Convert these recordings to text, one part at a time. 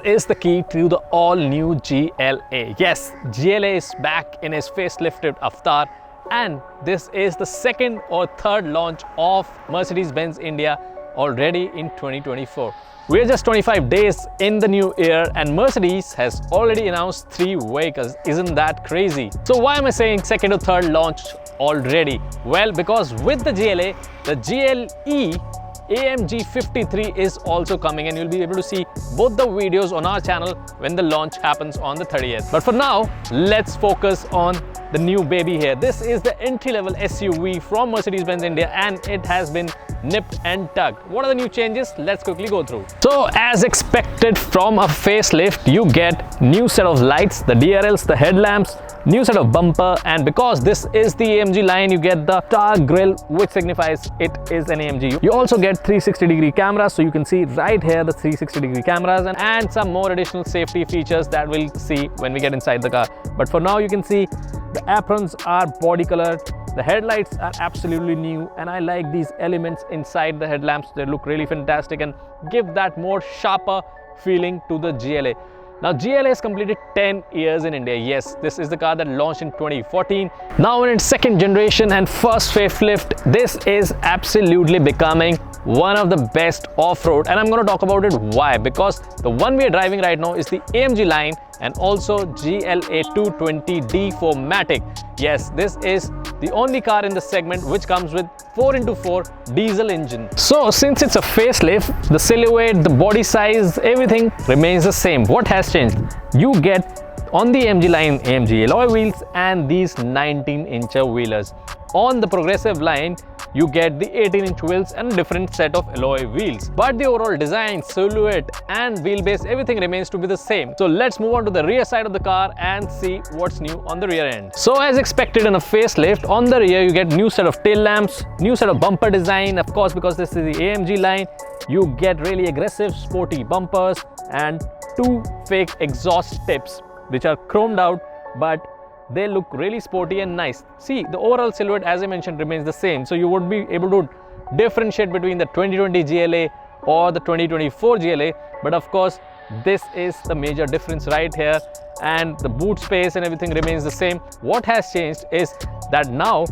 is the key to the all-new GLA. Yes, GLA is back in its facelifted avatar, and this is the second or third launch of Mercedes-Benz India already in 2024. We're just 25 days in the new year and Mercedes has already announced 3 vehicles. Isn't that crazy? So why am I saying second or third launch already? Well, because with the GLA, the GLE AMG 53 is also coming, and you'll be able to see both the videos on our channel when the launch happens on the 30th. But for now, let's focus on the new baby here. This is the entry-level SUV from Mercedes-Benz India, and it has been nipped and tucked. What are the new changes? Let's quickly go through. So as expected from a facelift, you get new set of lights, the DRLs, the headlamps, new set of bumper, and because this is the AMG line, you get the star grille, which signifies it is an AMG. You also get 360-degree cameras, so you can see right here the 360-degree cameras, and some more additional safety features that we'll see when we get inside the car. But for now, you can see the aprons are body colored, the headlights are absolutely new, and I like these elements inside the headlamps. They look really fantastic and give that more sharper feeling to the GLA. Now, GLA has completed 10 years in India. Yes, this is the car that launched in 2014. Now in its second generation and first facelift, this is absolutely becoming one of the best off-road, and I'm going to talk about it why. Because the one we are driving right now is the AMG line and also GLA 220D 4MATIC. Yes, this is the only car in the segment which comes with 4x4 diesel engine. So since it's a facelift, the silhouette, the body size, everything remains the same. What has changed? You get on the AMG line AMG alloy wheels and these 19-inch wheelers. On the progressive line, you get the 18-inch wheels and a different set of alloy wheels. But the overall design, silhouette and wheelbase, everything remains to be the same. So let's move on to the rear side of the car and see what's new on the rear end. So as expected in a facelift, on the rear you get new set of tail lamps, new set of bumper design. Of course, because this is the AMG line, you get really aggressive sporty bumpers and 2 fake exhaust tips which are chromed out, but they look really sporty and nice. See, the overall silhouette, as I mentioned, remains the same. So you would be able to differentiate between the 2020 GLA or the 2024 GLA. But of course, this is the major difference right here. And the boot space and everything remains the same. What has changed is that now,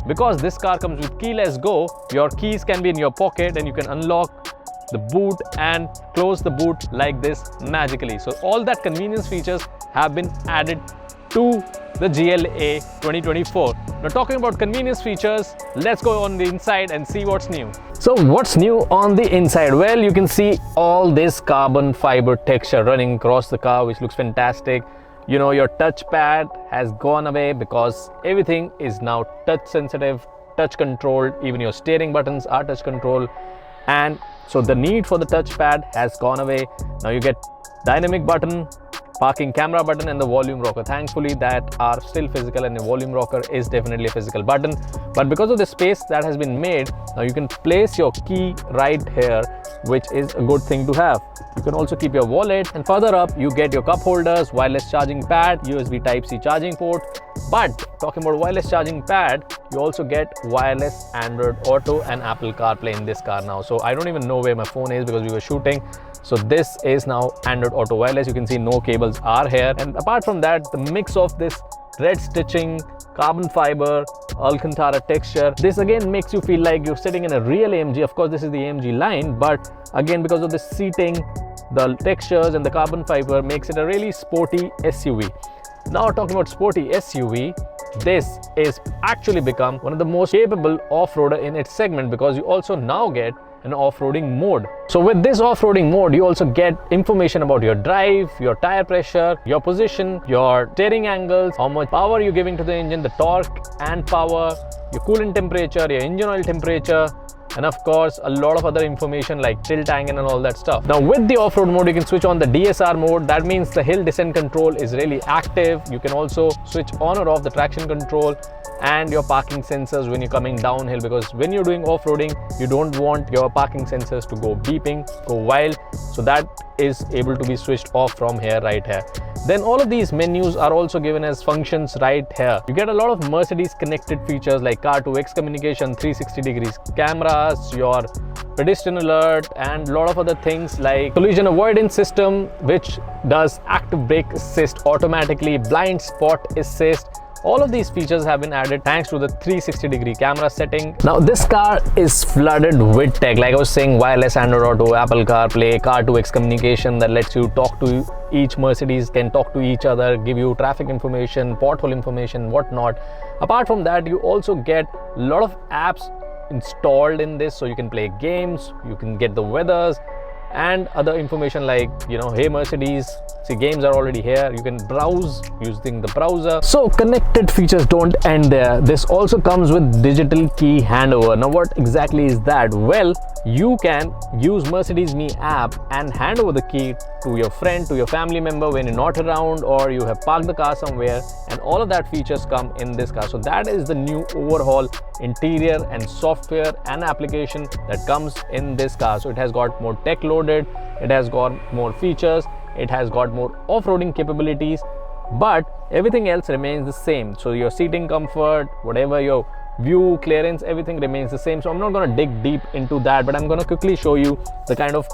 because this car comes with keyless go, your keys can be in your pocket and you can unlock the boot and close the boot like this magically. So all that convenience features have been added to the GLA 2024. Now talking about convenience features, let's go on the inside and see what's new. So what's new on the inside? Well, you can see all this carbon fiber texture running across the car, which looks fantastic. You know, your touchpad has gone away because everything is now touch sensitive, touch controlled. Even your steering buttons are touch control, and so the need for the touchpad has gone away. Now you get dynamic button, parking camera button, and the volume rocker. Thankfully that are still physical, and the volume rocker is definitely a physical button. But because of the space that has been made, now you can place your key right here, which is a good thing to have. You can also keep your wallet, and further up you get your cup holders, wireless charging pad, USB Type-C charging port. But talking about wireless charging pad, you also get wireless Android Auto and Apple CarPlay in this car now. So I don't even know where my phone is because we were shooting. So this is now Android Auto wireless. You can see no cables are here, and apart from that, the mix of this red stitching, carbon fiber, Alcantara texture, this again makes you feel like you're sitting in a real AMG. Of course, this is the AMG line, but again, because of the seating, the textures and the carbon fiber makes it a really sporty SUV. Now talking about sporty SUV, this is actually become one of the most capable off-roader in its segment, because you also now get an off-roading mode. So with this off-roading mode, you also get information about your drive, your tire pressure, your position, your steering angles, how much power you're giving to the engine, the torque and power, your coolant temperature, your engine oil temperature, and of course a lot of other information like tilt angle and all that stuff. Now with the off-road mode, you can switch on the DSR mode. That means the hill descent control is really active. You can also switch on or off the traction control and your parking sensors when you're coming downhill, because when you're doing off-roading, you don't want your parking sensors to go beeping, go wild. So that is able to be switched off from here, right here. Then all of these menus are also given as functions right here. You get a lot of Mercedes connected features like Car2X communication, 360 degrees cameras, your pedestrian alert, and a lot of other things like collision avoidance system, which does active brake assist automatically, blind spot assist. All of these features have been added thanks to the 360-degree camera setting. Now this car is flooded with tech, like I was saying, wireless Android Auto, Apple CarPlay, Car2X communication that lets you talk to each Mercedes, can talk to each other, give you traffic information, pothole information, whatnot. Apart from that, you also get a lot of apps installed in this, so you can play games, you can get the weathers and other information like, you know, hey Mercedes, see, games are already here, you can browse using the browser. So connected features don't end there. This also comes with digital key handover. Now what exactly is that? Well, you can use Mercedes Me app and hand over the key to your friend, to your family member when you're not around or you have parked the car somewhere, and all of that features come in this car. So that is the new overhaul interior and software and application that comes in this car. So it has got more tech loaded, it has got more features, it has got more off-roading capabilities, but everything else remains the same. So your seating comfort, whatever your view, clearance, everything remains the same. So I'm not going to dig deep into that, but I'm going to quickly show you the kind of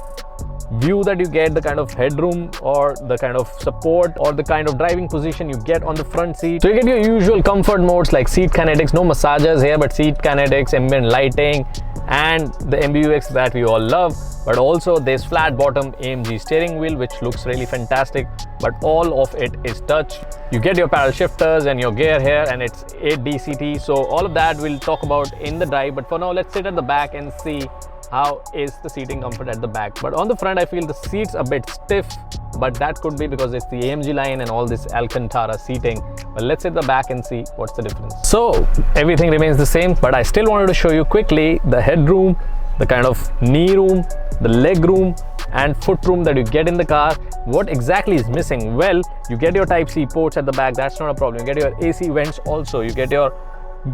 view that you get, the kind of headroom or the kind of support or the kind of driving position you get on the front seat. So you get your usual comfort modes like seat kinetics, no massages here, but seat kinetics, ambient lighting, and the MBUX that we all love. But also this flat bottom AMG steering wheel, which looks really fantastic, but all of it is touch. You get your paddle shifters and your gear here, and it's 8 DCT. So all of that we'll talk about in the drive, but for now let's sit at the back and see how is the seating comfort at the back. But on the front, I feel the seats a bit stiff, but that could be because it's the AMG line and all this Alcantara seating. But let's hit the back and see what's the difference. So everything remains the same, but I still wanted to show you quickly the headroom, the kind of knee room, the leg room and foot room that you get in the car. What exactly is missing? Well, you get your Type-C ports at the back, that's not a problem. You get your AC vents also, you get your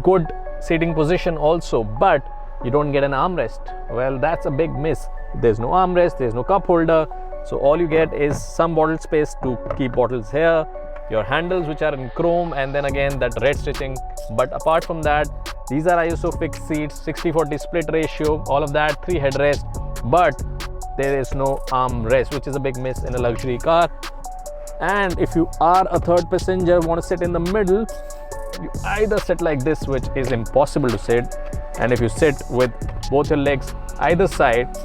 good seating position also, but you don't get an armrest. Well, that's a big miss. There's no armrest, there's no cup holder, so all you get is some bottle space to keep bottles here, your handles which are in chrome, and then again that red stitching. But apart from that, these are ISOFIX seats, 60-40 split ratio, all of that, 3 headrests, but there is no armrest, which is a big miss in a luxury car. And if you are a third passenger, want to sit in the middle, you either sit like this, which is impossible to sit, and if you sit with both your legs either side,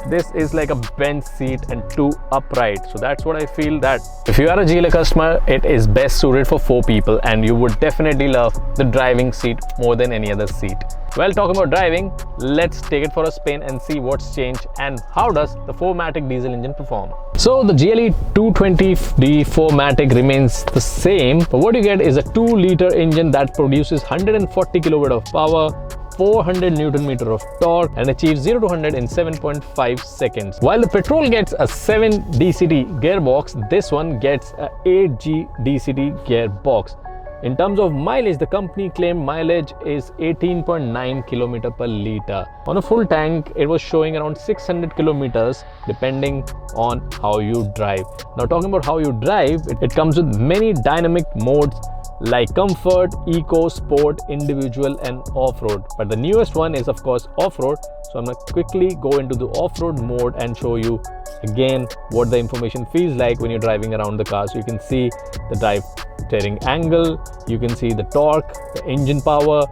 this is like a bench seat and 2 upright. So that's what I feel, that if you are a GLA customer, it is best suited for 4 people, and you would definitely love the driving seat more than any other seat. Well, talking about driving, let's take it for a spin and see what's changed and how does the 4MATIC diesel engine perform. So the GLE 220D 4MATIC remains the same, but what you get is a 2-liter engine that produces 140 kilowatt of power, 400 Newton meter of torque, and achieves 0 to 100 in 7.5 seconds. While the petrol gets a 7 DCT gearbox, this one gets a 8G DCT gearbox. In terms of mileage, the company claimed mileage is 18.9 km per liter. On a full tank, it was showing around 600 kilometers depending on how you drive. Now, talking about how you drive, it comes with many dynamic modes like comfort, eco, sport, individual and off-road. But the newest one is of course off-road. So I'm going to quickly go into the off-road mode and show you again what the information feels like when you're driving around the car. So you can see the drive steering angle, you can see the torque, the engine power,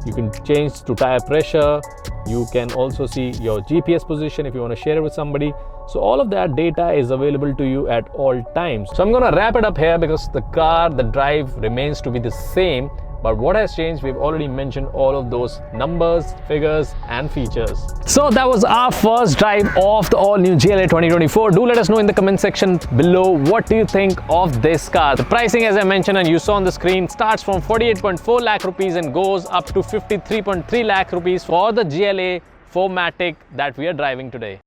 you can change to tire pressure, you can also see your GPS position if you want to share it with somebody. So all of that data is available to you at all times. So I'm going to wrap it up here because the car, the drive remains to be the same. But what has changed, we've already mentioned all of those numbers, figures and features. So that was our first drive of the all new GLA 2024. Do let us know in the comment section below, what do you think of this car? The pricing, as I mentioned and you saw on the screen, starts from 48.4 lakh rupees and goes up to 53.3 lakh rupees for the GLA 4MATIC that we are driving today.